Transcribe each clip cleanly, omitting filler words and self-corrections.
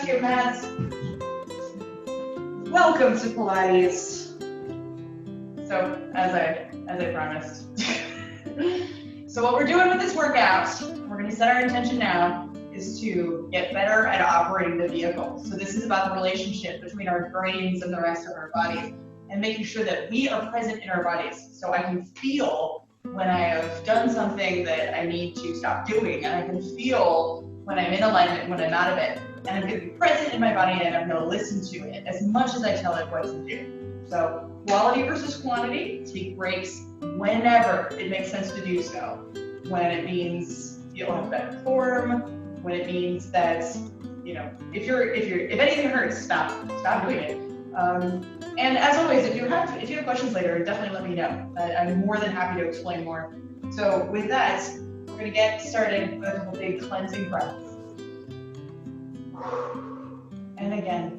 to your mats. Welcome to Pilates. So, as I promised. So what we're doing with this workout, we're going to set our intention now, is to get better at operating the vehicle. So this is about the relationship between our brains and the rest of our bodies, and making sure that we are present in our bodies. So I can feel when I have done something that I need to stop doing, and I can feel when I'm in alignment and when I'm out of it. And I'm going to be present in my body, and I'm going to listen to it as much as I tell it what to do. So quality versus quantity, take breaks whenever it makes sense to do so. When it means you'll have better form, when it means that, you know, if anything hurts, stop doing it. And as always, if you have questions later, definitely let me know. I'm more than happy to explain more. So with that, we're going to get started with a couple big cleansing breaths. And again,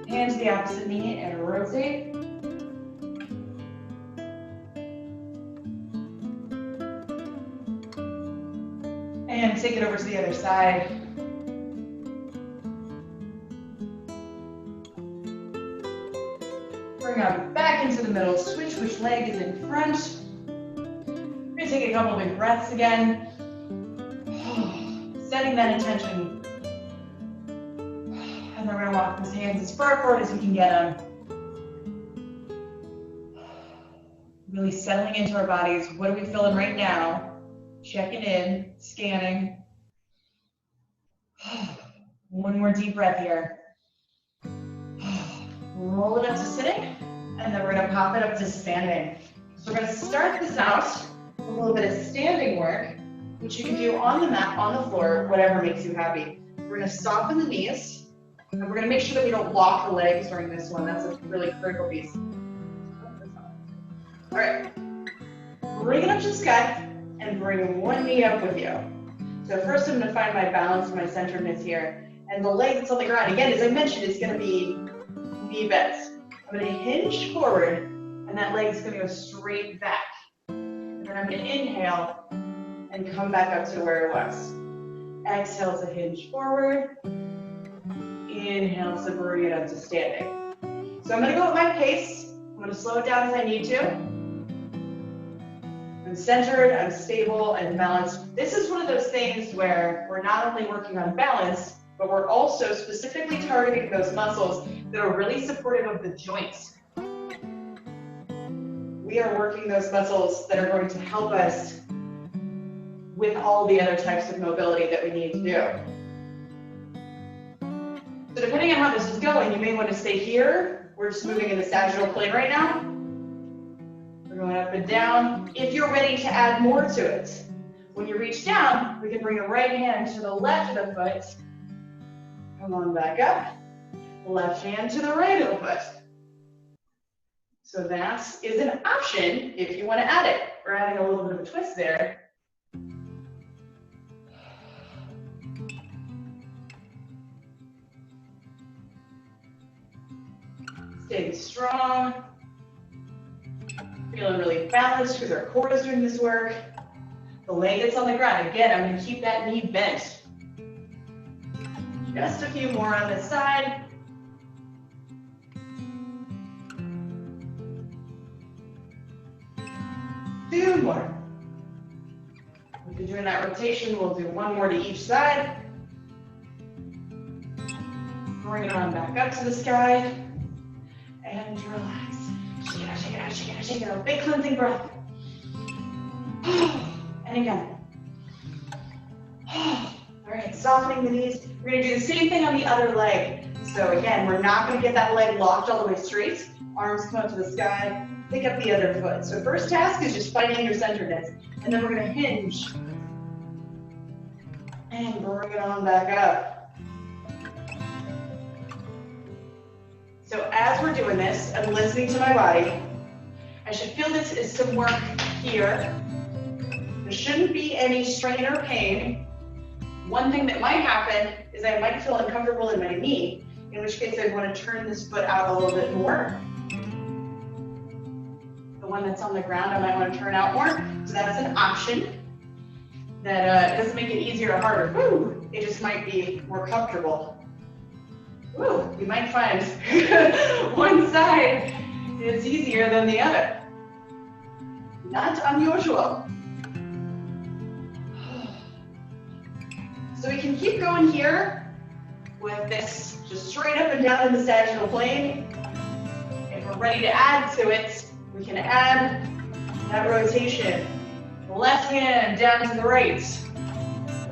hand to the opposite knee and rotate. And take it over to the other side. Bring up back into the middle, switch which leg is in front. We're gonna take a couple big breaths again. Setting that intention. And then we're gonna walk those hands as far forward as we can get them. Really settling into our bodies. What are we feeling right now? Checking in, scanning. One more deep breath here. Roll it up to sitting, and then we're gonna pop it up to standing. So we're gonna start this out with a little bit of standing work, which you can do on the mat, on the floor, whatever makes you happy. We're gonna soften the knees, and we're gonna make sure that we don't lock the legs during this one. That's a really critical piece. All right, bring it up to the sky, and bring one knee up with you. So first I'm gonna find my balance, my centeredness here. And the leg that's on the ground, again, as I mentioned, is gonna be knee bends. I'm gonna hinge forward, and that leg's gonna go straight back. And then I'm gonna inhale and come back up to where it was. Exhale to hinge forward. Inhale to bring it up to standing. So I'm gonna go at my pace. I'm gonna slow it down as I need to. I'm centered, I'm stable, and balanced. This is one of those things where we're not only working on balance, but we're also specifically targeting those muscles that are really supportive of the joints. We are working those muscles that are going to help us with all the other types of mobility that we need to do. So depending on how this is going, you may want to stay here. We're just moving in the sagittal plane right now. We're going up and down. If you're ready to add more to it, when you reach down, we can bring the right hand to the left of the foot. Come on back up. Left hand to the right of the foot. So that is an option if you want to add it. We're adding a little bit of a twist there. Staying strong. Feeling really balanced because our core is doing this work. The leg that's on the ground, again, I'm going to keep that knee bent. Just a few more on this side. Two more. If you're doing that rotation, we'll do one more to each side. Bring it on back up to the sky. And relax. Shake it out, shake it out, shake it out, shake it out. Big cleansing breath. And again. All right, softening the knees. We're going to do the same thing on the other leg. So again, we're not going to get that leg locked all the way straight. Arms come up to the sky. Pick up the other foot. So first task is just finding your centeredness. And then we're going to hinge. And bring it on back up. So as we're doing this, I'm listening to my body. I should feel this is some work here. There shouldn't be any strain or pain. One thing that might happen is I might feel uncomfortable in my knee, in which case I want to turn this foot out a little bit more. The one that's on the ground, I might want to turn out more. So that's an option. that it doesn't make it easier or harder. Woo! It just might be more comfortable. Woo! You might find one side is easier than the other. Not unusual. So we can keep going here with this just straight up and down in the sagittal plane. If we're ready to add to it, we can add that rotation. The left hand down to the right.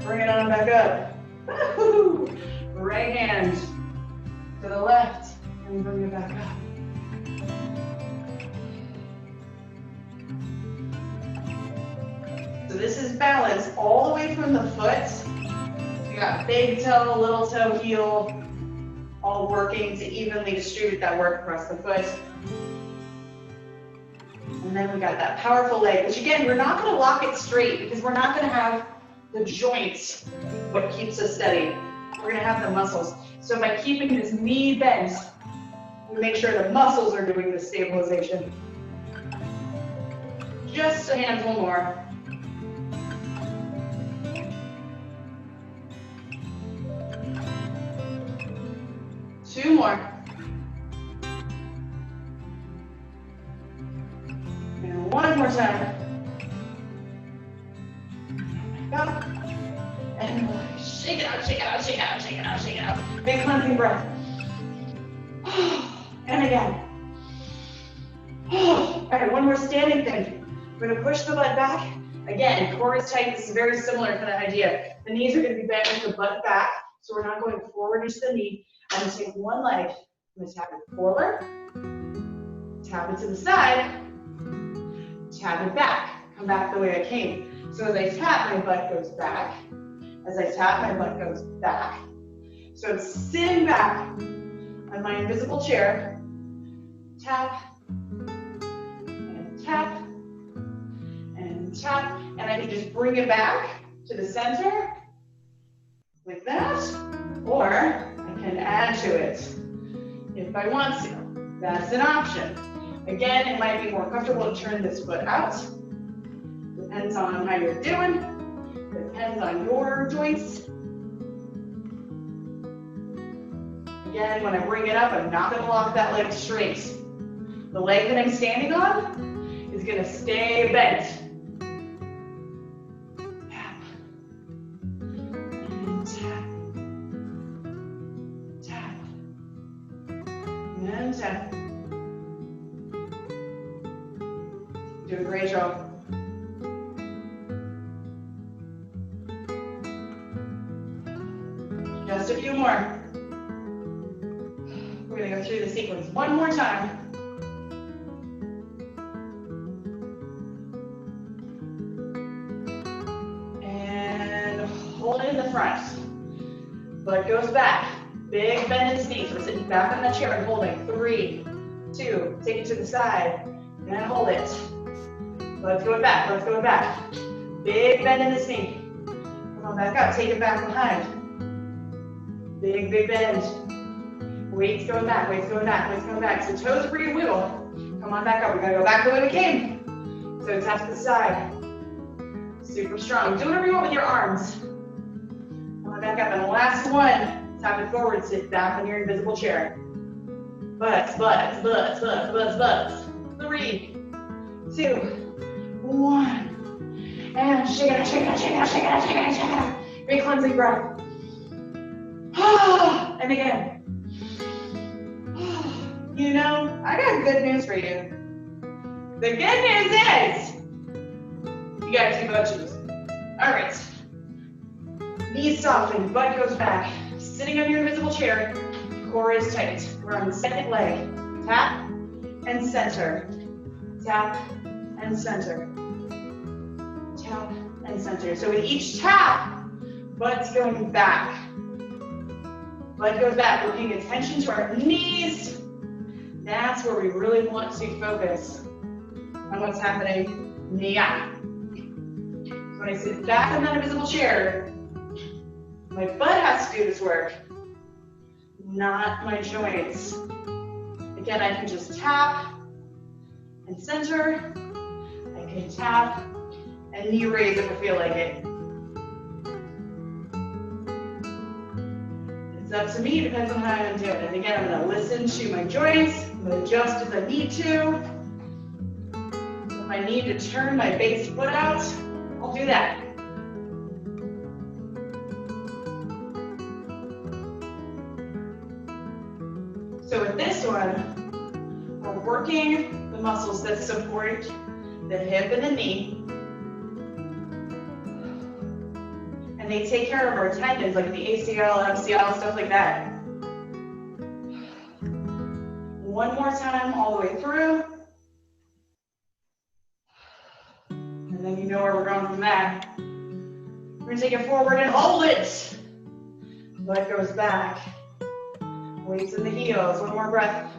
Bring it on back up. Woo-hoo. Right hand to the left and bring it back up. So this is balance all the way from the foot. You got big toe, little toe, heel, all working to evenly distribute that work across the foot. And then we got that powerful leg, which again, we're not going to lock it straight because we're not going to have the joints what keeps us steady. We're going to have the muscles. So by keeping this knee bent, we make sure the muscles are doing the stabilization. Just a handful more. Two more. And one more time. Back up. And shake it out, shake it out, shake it out, shake it out, shake it out. Big cleansing breath. And again. All right, one more standing thing. We're gonna push the butt back. Again, core is tight. This is very similar kind of idea. The knees are gonna be bent with the butt back, so we're not going forward into the knee. I'm going to take one leg, I'm going to tap it forward, tap it to the side, tap it back, come back the way I came. So as I tap, my butt goes back. As I tap, my butt goes back. So I'm sitting back on my invisible chair, tap, and tap, and tap, and I can just bring it back to the center, like that, or can add to it if I want to. That's an option. Again, it might be more comfortable to turn this foot out. Depends on how you're doing. Depends on your joints. Again, when I bring it up, I'm not going to lock that leg straight. The leg that I'm standing on is going to stay bent. Tap. And tap. And tap. Do a great job. Just a few more. We're going to go through the sequence one more time. And hold it in the front. Butt goes back. Big bend in knees. We're sitting back on that chair and holding. 3, 2, take it to the side, and hold it. Let's go back, let's go back. Big bend in the knee. Come on back up, take it back behind. Big, big bend. Weights going back, weights going back, weights going back. So toes are free to wiggle. Come on back up, we're gonna go back the way we came. So tap to the side. Super strong. Do whatever you want with your arms. Come on back up, and the last one. Tap it forward, sit back on your invisible chair. Butts, butts, butts, butts, butts, butts. 3, 2, 1. And shake it out, shake it out, shake it out, shake it out, shake it out, shake it out. Big cleansing breath. And again. You know, I got good news for you. The good news is, you got 2 butt cheeks. All right. Knees soften, butt goes back. Sitting on your invisible chair, core is tight. We're on the second leg. Tap and center. Tap and center. Tap and center. So with each tap, butt's going back. Butt goes back. We're paying attention to our knees. That's where we really want to focus on what's happening. Yeah. So when I sit back on that invisible chair, my butt has to do this work, not my joints. Again, I can just tap and center. I can tap and knee raise if I feel like it. It's up to me, it depends on how I'm doing it. And again, I'm gonna listen to my joints, I'm gonna adjust as I need to. If I need to turn my base foot out, I'll do that. So with this one, we're working the muscles that support the hip and the knee. And they take care of our tendons, like the ACL, MCL, stuff like that. One more time, all the way through. And then you know where we're going from that. We're gonna take it forward and hold it. Leg goes back. Weights in the heels, one more breath.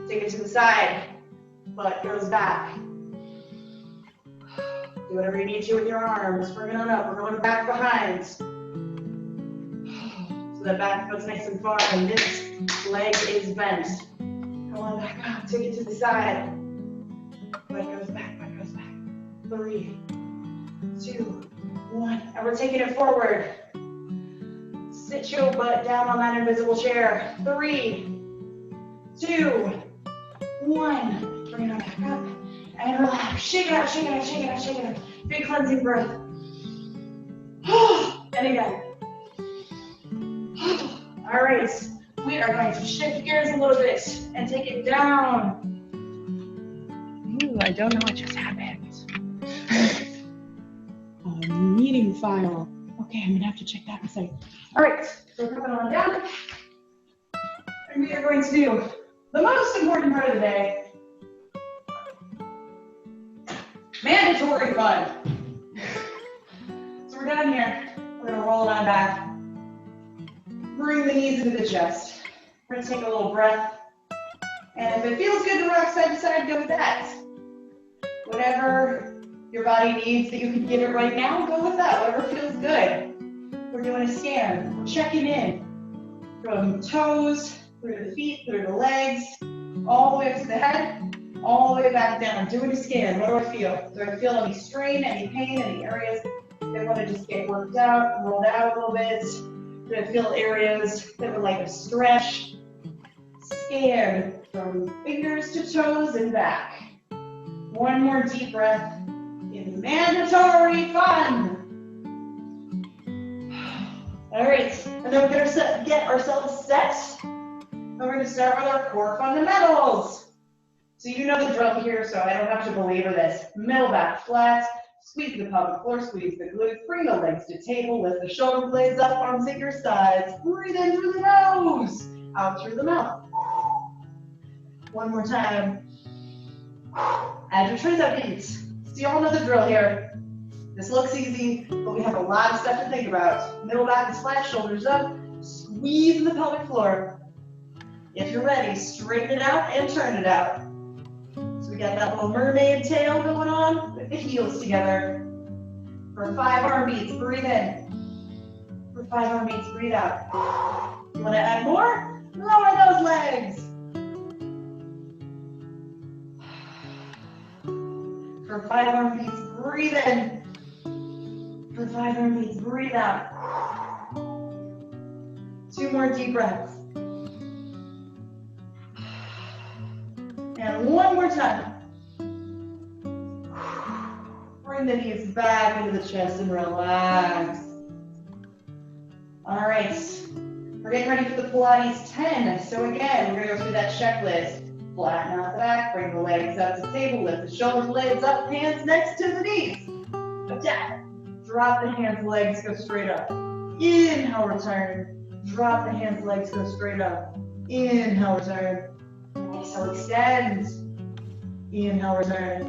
Take it to the side. Butt goes back. Do whatever you need to with your arms. Bring it on up. We're going back behind. So that back foot's nice and far, and this leg is bent. Come on back up. Take it to the side. Butt goes back. Butt goes back. 3, 2, 1. And we're taking it forward. Sit your butt down on that invisible chair. 3, 2, 1. Bring it on back up. And relax. Shake it out, shake it out, shake it out, shake it out. Big cleansing breath. And again. All right. We are going to shift gears a little bit and take it down. Ooh, I don't know what just happened. Meeting file. Okay, I'm gonna have to check that in a second. All right, so we're coming on down. And we are going to do the most important part of the day. Mandatory fun. So we're done here. We're gonna roll it on back. Bring the knees into the chest. We're gonna take a little breath. And if it feels good to rock side to side, go with that. Whatever your body needs that you can give it right now, go with that. Whatever feels good. We're doing a scan. We're checking in from toes, through the feet, through the legs, all the way up to the head, all the way back down. Doing a scan. What do I feel? Do I feel any strain, any pain, any areas that want to just get worked out, rolled out a little bit? Do I feel areas that would like a stretch? Scan from fingers to toes and back. One more deep breath in mandatory fun. All right, and then we're going to get ourselves set. And we're going to start with our core fundamentals. So you know the drill here, so I don't have to belabor this. Middle back flat, squeeze the pelvic floor, squeeze the glutes, bring the legs to table, lift the shoulder blades up, arms at your sides. Breathe in through the nose, out through the mouth. One more time. As your triceps. So you all know the drill here. This looks easy, but we have a lot of stuff to think about. Middle back is flat, shoulders up, squeeze the pelvic floor. If you're ready, straighten it out and turn it out. So we got that little mermaid tail going on with the heels together. For 5 arm beats, breathe in. For 5 arm beats, breathe out. You want to add more? Lower those legs. For 5 arm beats, breathe in. For 5 arm beats, breathe out. 2 more deep breaths. And one more time. Bring the knees back into the chest and relax. All right, we're getting ready for the Pilates 10. So again, we're gonna go through that checklist. Flatten out the back, bring the legs up to the table, lift the shoulder blades up, hands next to the knees. Attack. Drop the hands, legs go straight up. Inhale, return. Drop the hands, legs go straight up. Inhale, return. Exhale, extend. Inhale, return.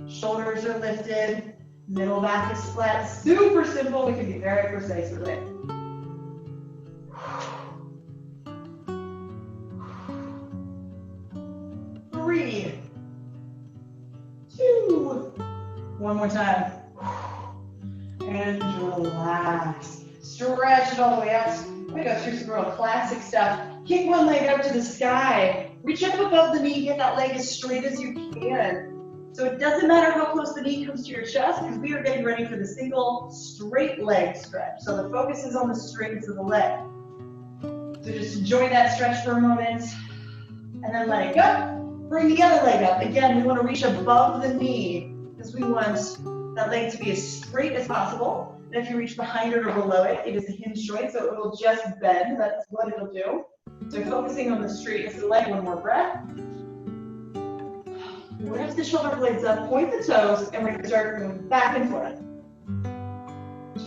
Shoulders are lifted. Middle back is flat. Super simple. We can be very precise with it. Three, 2, one more time. And relax. Stretch it all the way out. We're gonna go through some real classic stuff. Kick one leg up to the sky. Reach up above the knee, get that leg as straight as you can. So it doesn't matter how close the knee comes to your chest because we are getting ready for the single straight leg stretch. So the focus is on the straightness of the leg. So just enjoy that stretch for a moment and then let it go. Bring the other leg up. Again, we want to reach above the knee because we want that leg to be as straight as possible. And if you reach behind it or below it, it is a hinge joint, so it will just bend. That's what it'll do. So focusing on the straightness of the leg, one more breath. Lift the shoulder blades up, point the toes, and we're going to start moving back and forth.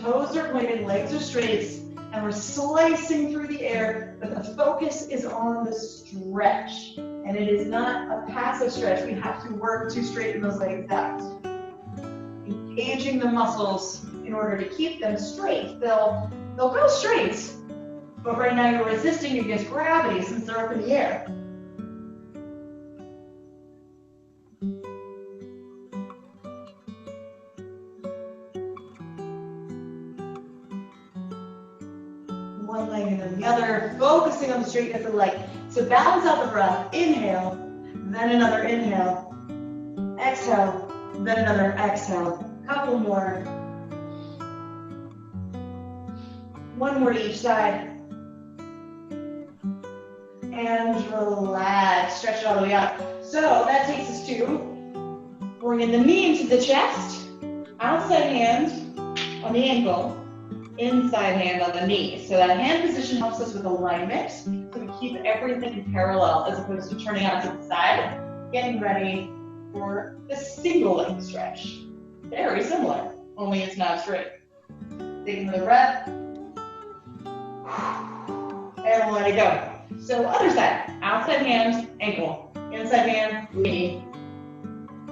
Toes are pointed, legs are straight, and we're slicing through the air, but the focus is on the stretch. And it is not a passive stretch. We have to work to straighten those legs out. Engaging the muscles in order to keep them straight. They'll go straight, but right now you're resisting against gravity since they're up in the air. One leg and then the other, focusing on the straightness of the leg. So balance out the breath. Inhale, then another inhale. Exhale, then another exhale. Couple more. One more to each side. And relax. Stretch it all the way up. So that takes us to bringing the knee into the chest. Outside hand on the ankle. Inside hand on the knee. So that hand position helps us with alignment. So we keep everything parallel as opposed to turning out to the side. Getting ready for the single leg stretch. Very similar, only it's not straight. Take another breath. And let it go. So other side, outside hand, ankle. Inside hand, knee.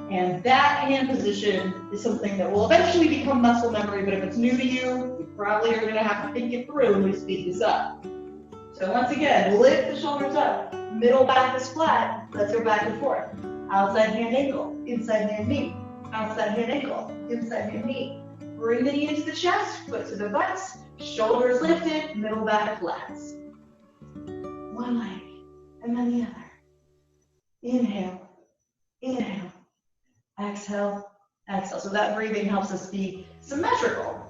And that hand position is something that will eventually become muscle memory, but if it's new to you, you probably are gonna have to think it through when we speed this up. So once again, lift the shoulders up. Middle back is flat. Let's go back and forth. Outside hand, ankle. Inside hand, knee. Outside hand, ankle. Inside hand, knee. Bring the knee into the chest, foot to the butt, shoulders lifted, middle back flat. One leg, and then the other. Inhale, inhale, exhale, exhale. So that breathing helps us be symmetrical.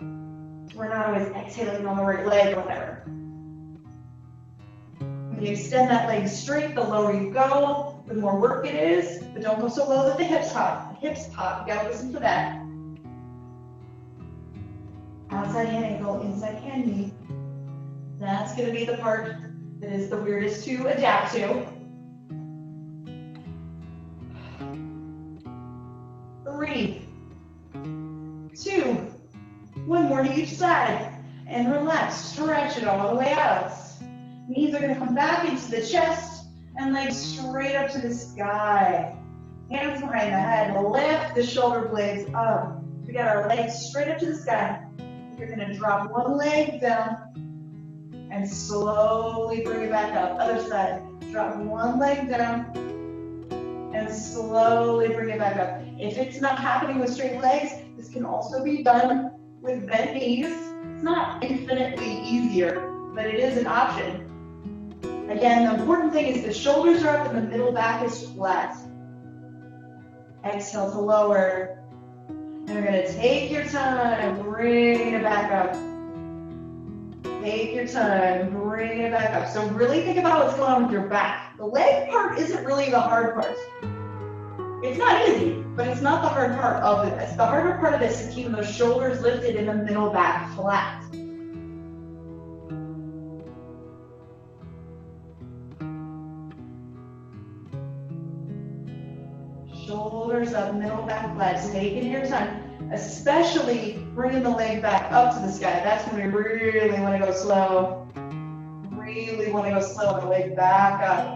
We're not always exhaling on the right leg or whatever. When you extend that leg straight, the lower you go, the more work it is, but don't go so low that the hips pop. The hips pop, you gotta listen for that. Outside hand ankle, inside hand knee. That's gonna be the part that is the weirdest to adapt to. 3, 2, one more to each side. And relax, stretch it all the way out. Knees are gonna come back into the chest and legs straight up to the sky. Hands behind the head, lift the shoulder blades up. We got our legs straight up to the sky. You're gonna drop one leg down and slowly bring it back up. Other side, drop one leg down and slowly bring it back up. If it's not happening with straight legs, this can also be done with bent knees. It's not infinitely easier, but it is an option. Again, the important thing is the shoulders are up and the middle back is flat. Exhale to lower. And you're gonna take your time, bring it back up. Take your time, bring it back up. So really think about what's going on with your back. The leg part isn't really the hard part. It's not easy, but it's not the hard part of this. The harder part of this is keeping those shoulders lifted and the middle back flat. Shoulders up, middle back flat. Taking your time, especially bringing the leg back up to the sky. That's when we really want to go slow. Really want to go slow with the leg back up.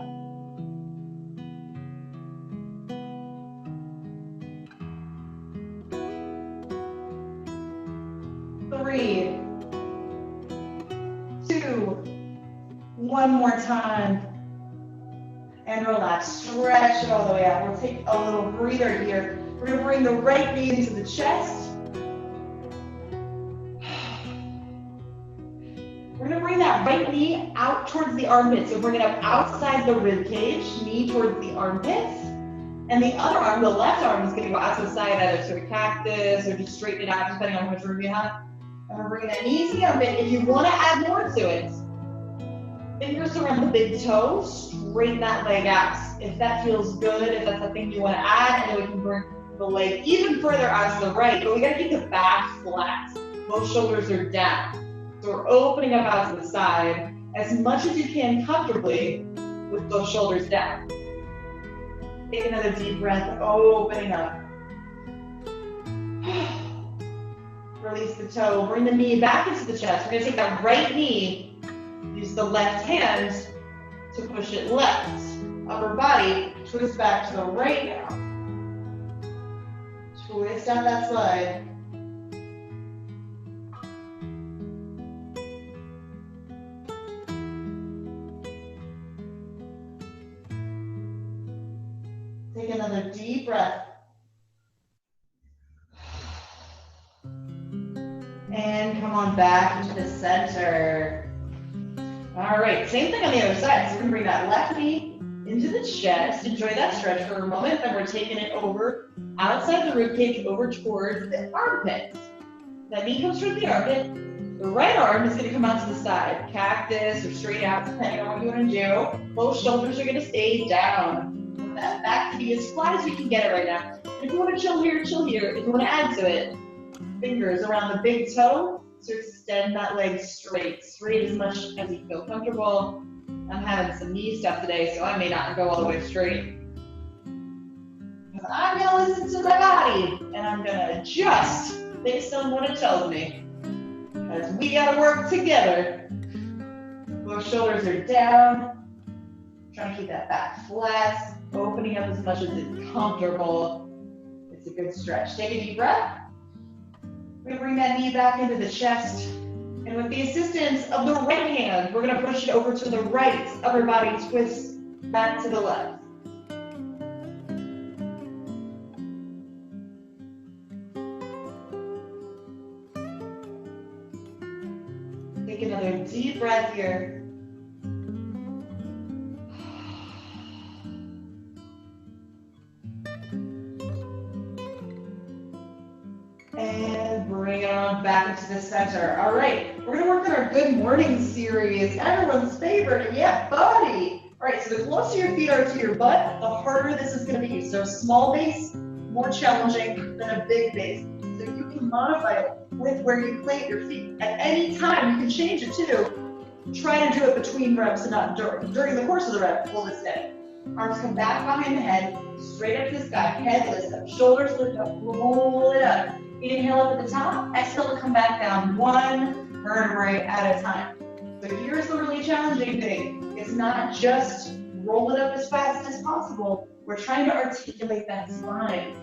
Three, 2, one more time. And relax, stretch it all the way out. We'll take a little breather here. We're gonna bring the right knee into the chest. We're gonna bring that right knee out towards the armpits. So bring it up outside the rib cage, knee towards the armpits. And the other arm, the left arm, is going to go out to the side, either to a cactus or just straighten it out, depending on how much room you have. And we're bringing that knee to the armpit. If you want to add more to it, fingers around the big toe, straighten that leg out. If that feels good, if that's something you want to add, and then we can bring the leg even further out to the right, but we got to keep the back flat. Both shoulders are down. So we're opening up out to the side as much as you can comfortably with both shoulders down. Take another deep breath, opening up. Release the toe, bring the knee back into the chest. We're going to take that right knee, use the left hand to push it left. Upper body, twist back to the right now. Twist down that slide. Take another deep breath. And come on back into the center. All right, same thing on the other side. So we're gonna bring that left knee into the chest. Enjoy that stretch for a moment. Then we're taking it over outside the ribcage, over towards the armpits. That knee comes towards the armpit. The right arm is gonna come out to the side, cactus or straight out, depending on what you wanna do. Both shoulders are gonna stay down. That back to be as flat as we can get it right now. If you want to chill here, chill here. If you want to add to it, fingers around the big toe to extend that leg straight as much as you feel comfortable. I'm having some knee stuff today, so I may not go all the way straight. I'm going to listen to my body, and I'm going to adjust based on what it tells me. Because we got to work together. Both shoulders are down. Trying to keep that back flat. Opening up as much as it's comfortable. It's a good stretch. Take a deep breath. We're going to bring that knee back into the chest. And with the assistance of the right hand, we're going to push it over to the right. Upper body twist back to the left. Take another deep breath here. And bring it on back into the center. All right, we're gonna work on our Good Morning series, everyone's favorite, yeah, body. All right, so the closer your feet are to your butt, the harder this is gonna be. So small base, more challenging than a big base. So you can modify it with where you plant your feet. At any time, you can change it too. Try to do it between reps and not during. During the course of the rep, hold it steady. Arms come back behind the head, straight up to the sky, head lift up, shoulders lift up, roll it up. Inhale up at the top, exhale to come back down, one vertebrae at a time. So here's the really challenging thing. It's not just roll it up as fast as possible. We're trying to articulate that spine.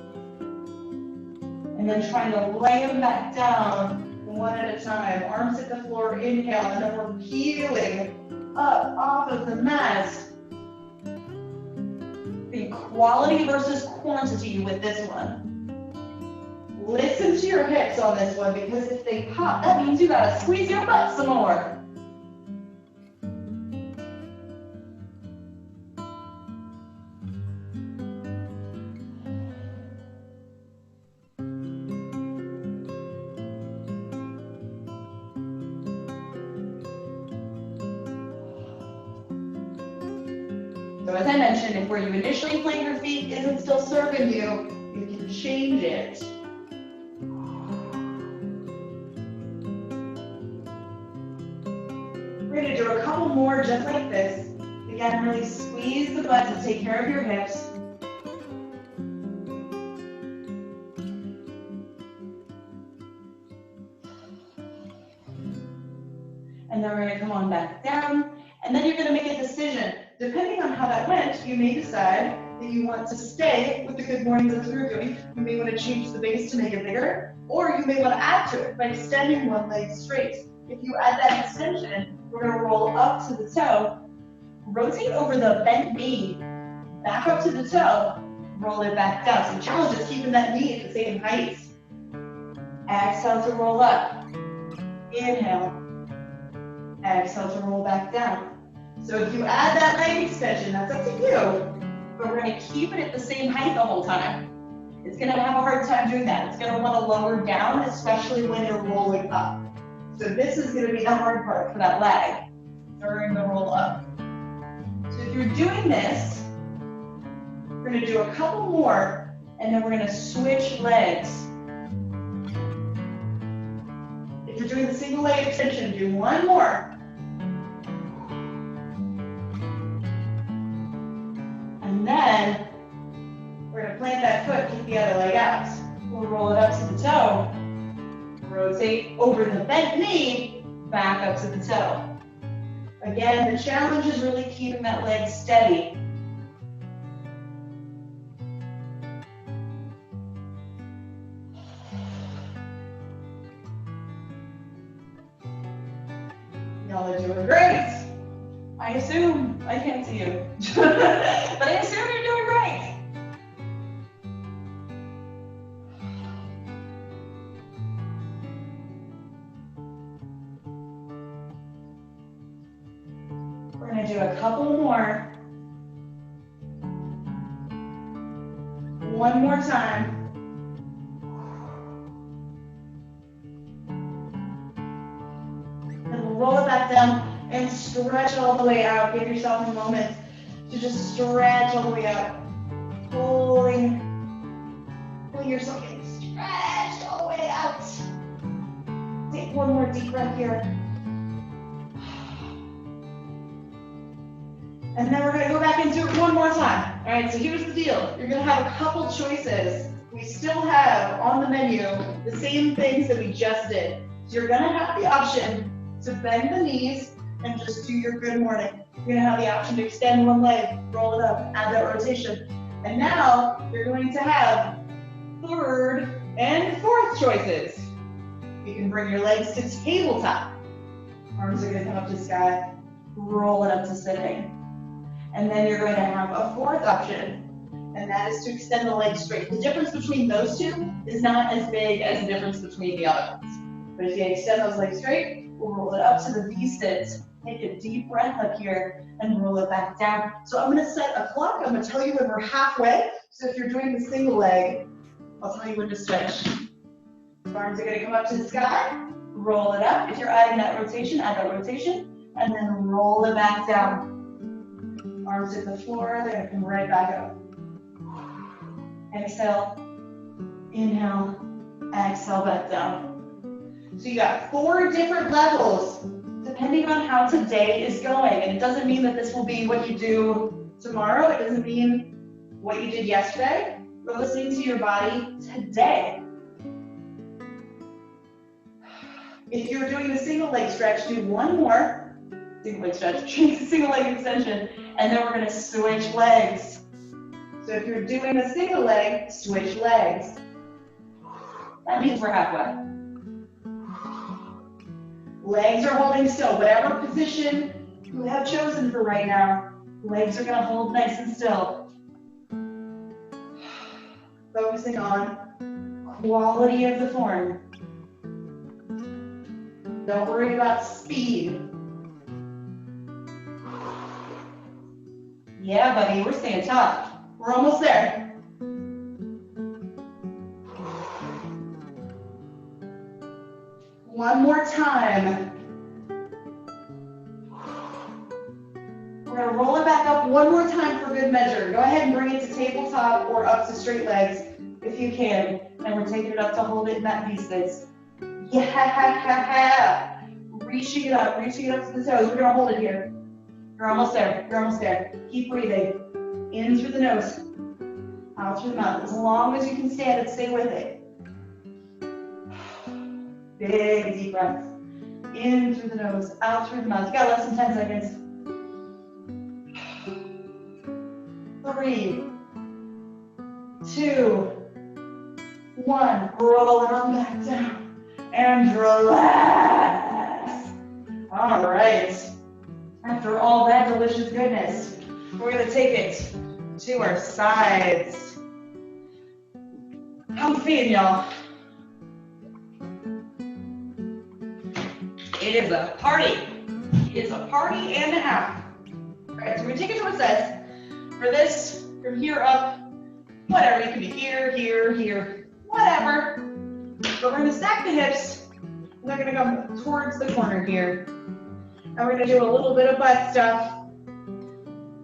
And then trying to lay them back down one at a time. Arms hit the floor, inhale, and then we're peeling up off of the mat. The quality versus quantity with this one. Listen to your hips on this one, because if they pop, that means you gotta squeeze your butt some more. So as I mentioned, if where you initially plant your feet isn't still serving you, you can change it. We're going to do a couple more just like this. Again, really squeeze the butt to take care of your hips. And then we're going to come on back down. And then you're going to make a decision. Depending on how that went, you may decide that you want to stay with the Good Mornings that we're doing. You may want to change the base to make it bigger, or you may want to add to it by extending one leg straight. If you add that extension, we're going to roll up to the toe, rotate over the bent knee, back up to the toe, roll it back down. So the challenge is keeping that knee at the same height. Exhale to roll up. Inhale. Exhale to roll back down. So if you add that leg extension, that's up to you. but we're gonna keep it at the same height the whole time. It's gonna have a hard time doing that. It's gonna wanna lower down, especially when you're rolling up. So this is gonna be the hard part for that leg during the roll up. So if you're doing this, we're gonna do a couple more, and then we're gonna switch legs. If you're doing the single leg extension, do one more. And then we're gonna plant that foot, keep the other leg out. We'll roll it up to the toe, rotate over the bent knee, back up to the toe. Again, the challenge is really keeping that leg steady. Y'all are doing great. I assume, I can't see you, but I assume you're doing great. We're gonna do a couple more. One more time. And we'll roll it back down and stretch all the way out. Give yourself a moment to just stretch all the way out. Pulling yourself in. Stretch all the way out. Take one more deep breath here. And then we're going to go back into it one more time. All right, so here's the deal. You're going to have a couple choices. We still have on the menu the same things that we just did. So you're going to have the option to bend the knees and just do your good morning. You're gonna have the option to extend one leg, roll it up, add that rotation. And now you're going to have third and fourth choices. You can bring your legs to tabletop. Arms are gonna come up to the sky, roll it up to sitting. And then you're going to have a fourth option, and that is to extend the legs straight. The difference between those two is not as big as the difference between the other ones. But if you extend those legs straight, we'll roll it up to the V-sit. Take a deep breath up here and roll it back down. So I'm gonna set a clock. I'm gonna tell you when we're halfway. So if you're doing the single leg, I'll tell you when to switch. Arms are gonna come up to the sky, roll it up. If you're adding that rotation, add that rotation, and then roll it back down. Arms hit the floor, they're gonna come right back up. Exhale, inhale, exhale back down. So you got 4 different levels depending on how today is going. And it doesn't mean that this will be what you do tomorrow. It doesn't mean what you did yesterday. We're listening to your body today. If you're doing the single leg stretch, do one more single leg stretch, single leg extension, and then we're going to switch legs. So if you're doing a single leg, switch legs. That means we're halfway. Legs are holding still. Whatever position you have chosen for right now, legs are going to hold nice and still. Focusing on quality of the form. Don't worry about speed. Yeah, buddy, we're staying tough. We're almost there. One more time. We're going to roll it back up one more time for good measure. Go ahead and bring it to tabletop or up to straight legs if you can. And we're taking it up to hold it in that V-sit. Yeah. Reaching it up to the toes. We're going to hold it here. You're almost there. You're almost there. Keep breathing. In through the nose. Out through the mouth. As long as you can stand it, stay with it. Big deep breath. In through the nose, out through the mouth. You got less than 10 seconds. 3, 2, 1. Roll it on back down. And relax. All right. After all that delicious goodness, we're going to take it to our sides. How you feeling, y'all? It is a party. It's a party and a half. All right, so we're going to take it to our sides. For this, From here up, whatever, you can be here, here, here, whatever. But we're gonna stack the hips, and they're gonna come towards the corner here. And we're gonna do a little bit of butt stuff,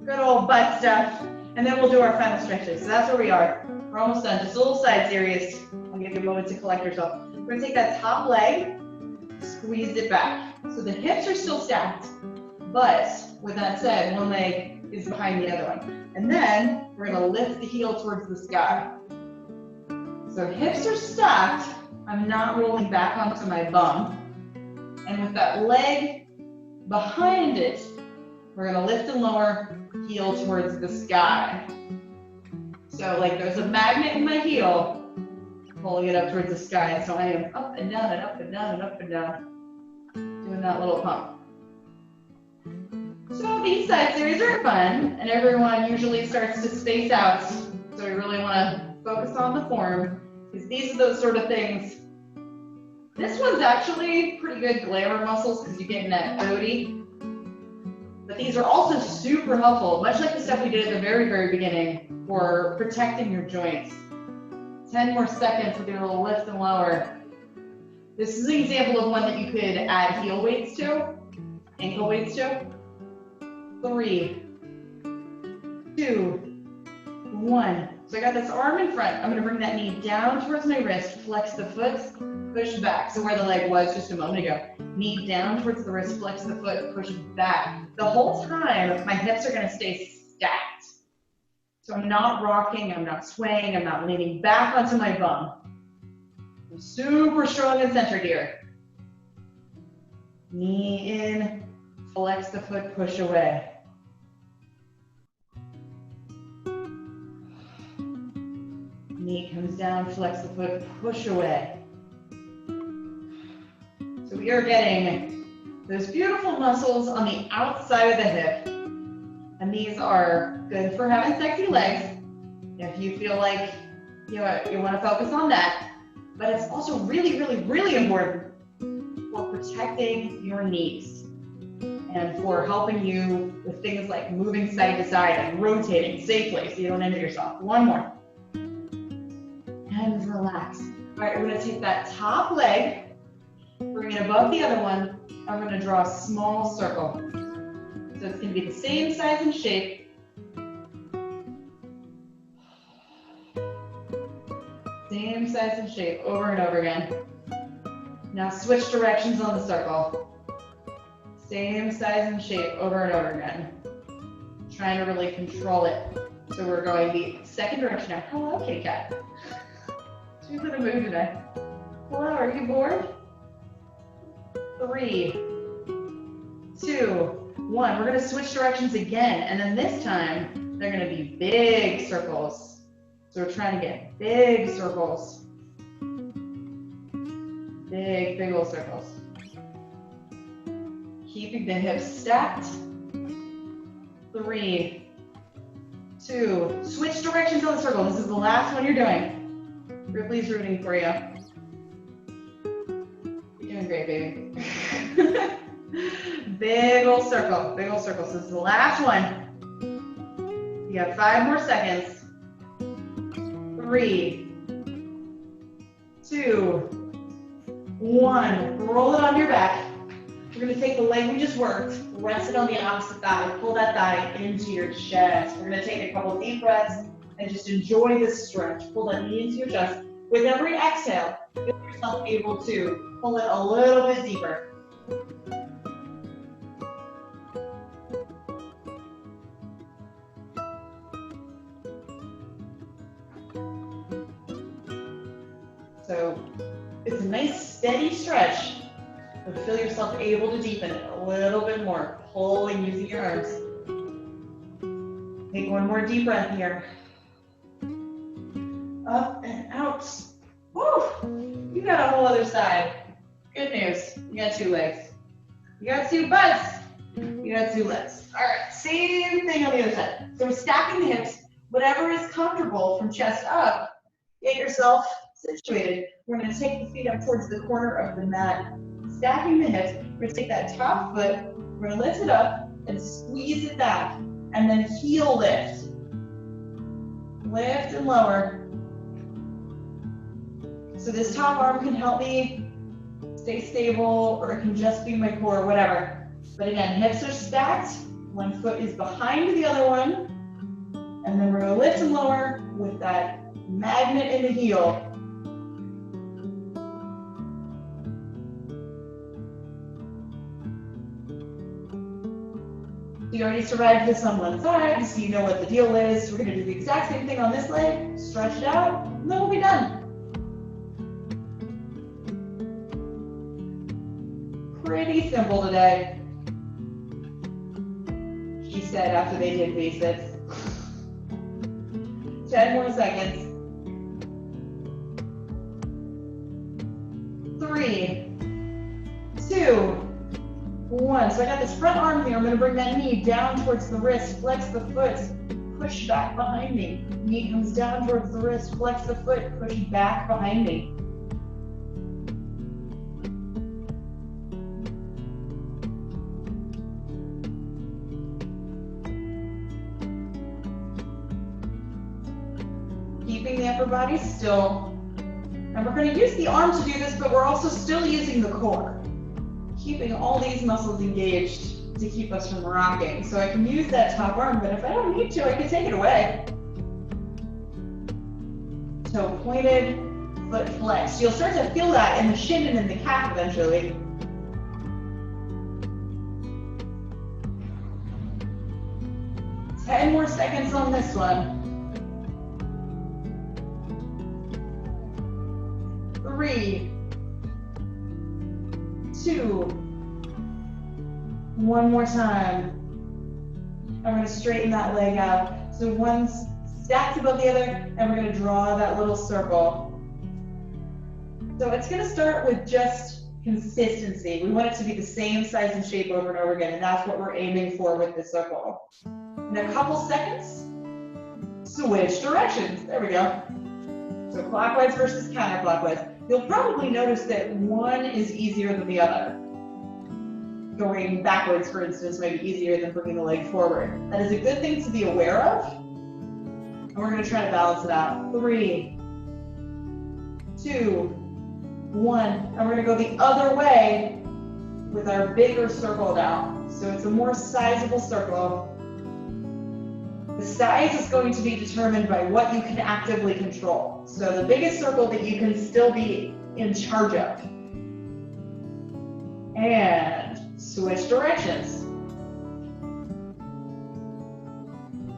good old butt stuff, and then we'll do our final stretches. So that's where we are. We're almost done, just a little side series. I'll give you a moment to collect yourself. We're gonna take that top leg, squeeze it back. So the hips are still stacked, but with that said, one leg is behind the other one. And then we're gonna lift the heel towards the sky. So hips are stacked, I'm not rolling back onto my bum. And with that leg behind it, we're gonna lift and lower, heel towards the sky. So like there's a magnet in my heel, pulling it up towards the sky. So I am up and down and up and down and up and down, doing that little pump. So these side series are fun, and everyone usually starts to space out. So we really want to focus on the form, because these are those sort of things. This one's actually pretty good glamour muscles because you're getting that booty. But these are also super helpful, much like the stuff we did at the very, very beginning for protecting your joints. 10 more seconds with your little lift and lower. This is an example of one that you could add heel weights to, ankle weights to. 3, 2, 1. So I got this arm in front. I'm going to bring that knee down towards my wrist, flex the foot, push back. So where the leg was just a moment ago. Knee down towards the wrist, flex the foot, push back. The whole time, my hips are going to stay stacked. So I'm not rocking, I'm not swaying, I'm not leaning back onto my bum. I'm super strong and centered here. Knee in, flex the foot, push away. Knee comes down, flex the foot, push away. So we are getting those beautiful muscles on the outside of the hip. And these are good for having sexy legs, if you feel like you want to focus on that. But it's also really, really, really important for protecting your knees and for helping you with things like moving side to side and rotating safely so you don't injure yourself. One more. And relax. All right, we're going to take that top leg, bring it above the other one, and we're going to draw a small circle. So it's going to be the same size and shape. Same size and shape over and over again. Now switch directions on the circle. Same size and shape over and over again. Trying to really control it. So we're going the second direction now. Hello, kitty cat. She's in a mood today. Hello, are you bored? 3, 2, 1. We're going to switch directions again, and then this time they're going to be big circles. So we're trying to get big circles. Big, big old circles. Keeping the hips stacked. 3, 2. Switch directions on the circle. This is the last one you're doing. Ripley's rooting for you. You're doing great, baby. Big old circle, big old circle. So this is the last one. You got 5 more seconds. 3, 2, 1. Roll it on your back. We're going to take the leg we just worked, rest it on the opposite thigh, pull that thigh into your chest. We're going to take a couple deep breaths and just enjoy this stretch. Pull that knee into your chest. With every exhale, feel yourself able to pull it a little bit deeper. So it's a nice steady stretch, but feel yourself able to deepen it a little bit more, pulling using your arms. Take one more deep breath here. Up and out. Woo! You got a whole other side. Good news. You got 2 legs. You got 2 butts. You got 2 legs. All right, same thing on the other side. So we're stacking the hips. Whatever is comfortable from chest up, get yourself situated. We're going to take the feet up towards the corner of the mat. Stacking the hips. We're going to take that top foot. We're going to lift it up and squeeze it back. And then heel lift. lift and lower. So this top arm can help me stay stable, or it can just be my core, whatever. But again, hips are stacked, one foot is behind the other one, and then we're gonna lift and lower with that magnet in the heel. You already survived this on one side, so you know what the deal is. We're gonna do the exact same thing on this leg, stretch it out, and then we'll be done. Pretty simple today, she said after they did basics. 10 more seconds. 3, 2, 1. So I got this front arm here. I'm going to bring that knee down towards the wrist, flex the foot, push back behind me. Knee comes down towards the wrist, flex the foot, push back behind me. Keeping the upper body still. And we're going to use the arm to do this, but we're also still using the core. Keeping all these muscles engaged to keep us from rocking. So I can use that top arm, but if I don't need to, I can take it away. Toe pointed, foot flexed. You'll start to feel that in the shin and in the calf eventually. Ten more seconds on this one. 3, 2, one more time. I'm going to straighten that leg out. So one's stacked above the other, and we're going to draw that little circle. So it's going to start with just consistency. We want it to be the same size and shape over and over again, and that's what we're aiming for with this circle. In a couple seconds, switch directions. There we go. So clockwise versus counterclockwise. You'll probably notice that one is easier than the other. Going backwards, for instance, might be easier than bringing the leg forward. That is a good thing to be aware of. And we're going to try to balance it out. 3, 2, 1. And we're going to go the other way with our bigger circle now. So it's a more sizable circle. The size is going to be determined by what you can actively control. So the biggest circle that you can still be in charge of. And switch directions.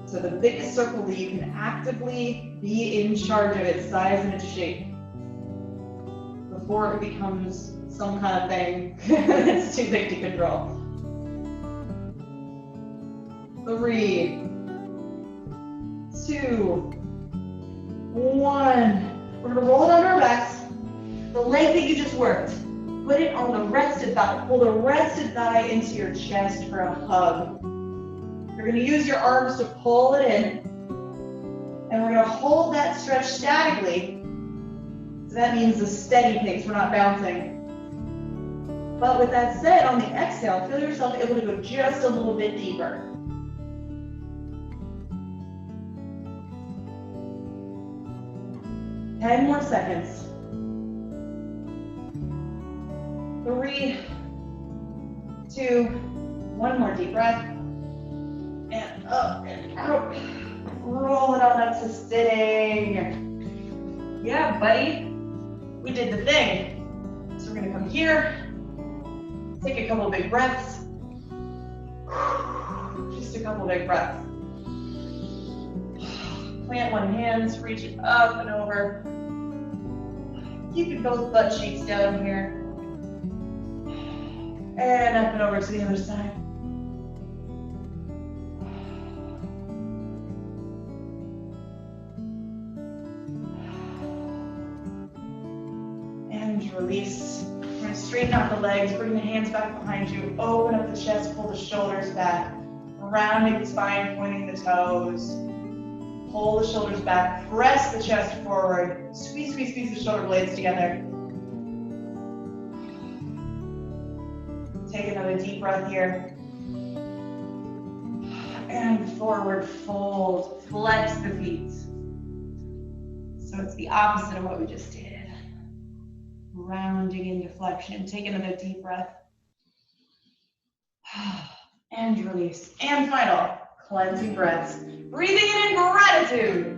So the biggest circle that you can actively be in charge of its size and its shape before it becomes some kind of thing that's too big to control. 3, 2, 1. We're going to roll it under our backs. The leg that you just worked, put it on the rested thigh. Pull the rested thigh into your chest for a hug. You're going to use your arms to pull it in. And we're going to hold that stretch statically. So that means a steady pace. We're not bouncing. But with that said, on the exhale, feel yourself able to go just a little bit deeper. Ten more seconds. 3, 2, one more deep breath. And up and out. Roll it on up to sitting. Yeah, buddy. We did the thing. So we're gonna come here. Take a couple big breaths. Just a couple big breaths. Plant one hand, reach it up and over. Keep both butt cheeks down here. And up and over to the other side. And release. We're going to straighten out the legs, bring the hands back behind you, open up the chest, pull the shoulders back, rounding the spine, pointing the toes. Pull the shoulders back, press the chest forward, squeeze, squeeze, squeeze the shoulder blades together. Take another deep breath here. And forward fold, flex the feet. So it's the opposite of what we just did. Rounding into flexion. Take another deep breath. And release. And final. Cleansing breaths. Breathing in gratitude.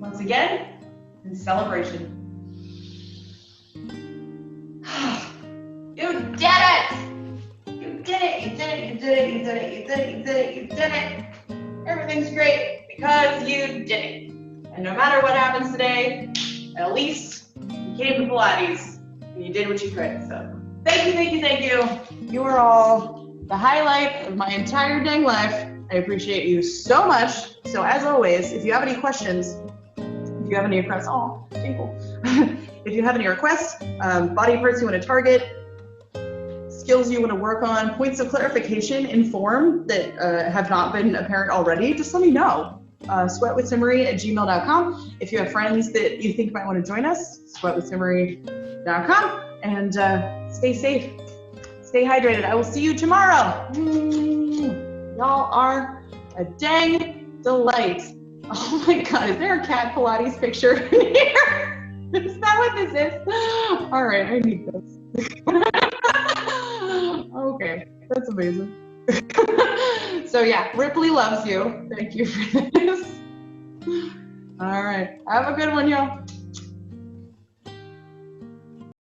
Once again, in celebration. You did it! You did it! You did it! You did it! You did it! You did it! You did it! You did it! Everything's great because you did it. And no matter what happens today, at least you came to Pilates and you did what you could. So thank you, thank you, thank you. You are all the highlight of my entire dang life. I appreciate you so much. So as always, if you have any questions, if you have any requests, oh, tinkle. If you have any requests, body parts you want to target, skills you want to work on, points of clarification in form that have not been apparent already, just let me know. sweatwithtimaree@gmail.com. If you have friends that you think might want to join us, sweatwithtimaree.com. And stay safe. Stay hydrated. I will see you tomorrow. Y'all are a dang delight. Oh my God, is there a cat Pilates picture in here? Is that what this is? All right, I need this. Okay, that's amazing. So yeah, Ripley loves you. Thank you for this. All right, have a good one, y'all.